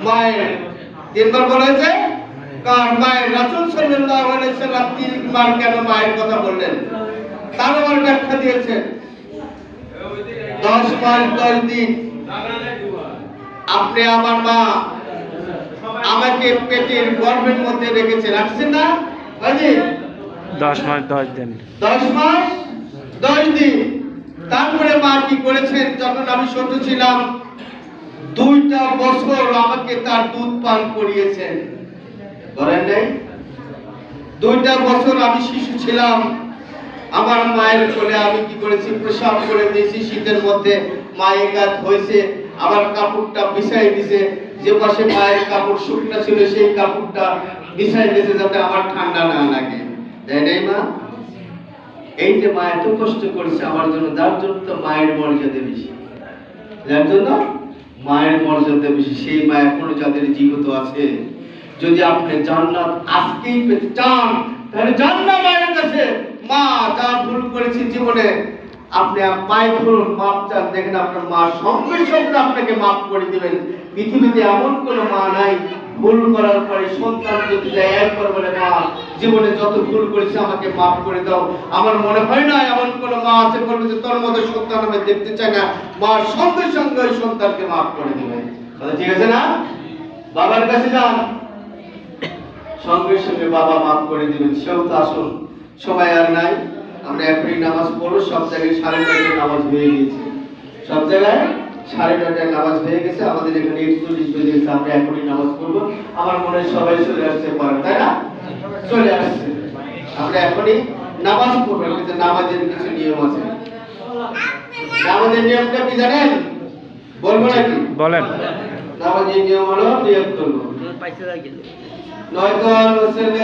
মায়ের তিনবার বলেছে, কারণ মায়ের রাসূল সাল্লাল্লাহু আলাইহি সাল্লাম তিনবার কেন মায়ের কথা বললেন তার আমার ব্যাখ্যা দিয়েছেন। 10 মাস 10 দিন আপনি আমার মা আমাকে পেটের গর্ভের মধ্যে রেখেছে, রাখছেন না বাজি? 10 মাস 10 দিন। 10 মাস 10 দিন। তারপরে মা কি করেছেন, যখন আমি ছোট ছিলাম 2টা বছর আমাকে তার দুধ পান করিয়েছেন, বলেন নাই? 2টা বছর আমি শিশু ছিলাম, আমার মায়ের কোলে আমি কি করেছি, প্রসাব করে দিয়েছি। শীতের মধ্যে মায়ের গাত হয়েছে, আবার কাপড়টা বিছাই দিয়েছে, যে পাশে মায়ের কাপড় শুকনা ছিল সেই কাপড়টা বিছাই দিয়েছে যাতে আমার ঠান্ডা না লাগে, তাই নাই মা? এই যে মা এত কষ্ট করেছে আমার জন্য, যার জন্য তো মায়ের মর্যাদা বেশি, যার জন্য মায়ের মর্যাদা বেশি, সেই মা এখনো যাদের জীবিত আছে। যদি আপনি জান্নাত আজকেই পেতে চান তাহলে জান্নাত মায়ের কাছে। মা যা ভুল করেছে জীবনে আপনি মায়ের ধরুন মাপ চান, দেখেন আপনার মা সঙ্গে সঙ্গে আপনাকে মাফ করে দিবেন। পৃথিবীতে এমন কোনো মা নাই ভুল করার পরে সন্তান যদি যায় একবার বলে মা জীবনে যত ভুল করেছে আমাকে মাফ করে দাও, আমার মনে হয় না এমন কোনো মা আছে বলবে যে তোর মতো সন্তান আমি দেখতে চাই না, মা সঙ্গে সঙ্গে ওই সন্তানকে মাফ করে দিবে। তাহলে ঠিক আছে না? বাবার কাছে যান, সঙ্গে সঙ্গে বাবা মাফ করে দিবেন। সেও তো আসুন, সময় আর নাই, আমরা এখনই নামাজ পড়ব। সব জায়গায় 9:30টায় নামাজ হয়ে গেছে, সব জায়গায় 9:30টায় নামাজ হয়ে গেছে, আমাদের এখানে 41 বেজে গেছে, আমরা এখনই নামাজ পড়ব। আমার মনে হয় সবাই চলে আসছে পড়ার, তাই না? চলে আসছে, আমরা এখনই নামাজ পড়ব। কিন্তু নামাজের কিছু নিয়ম আছে। নামাজের নিয়মটা কি জানেন? বলবো নাকি? বলেন। নামাজের নিয়ম হলো নিয়ত করব, নয়তো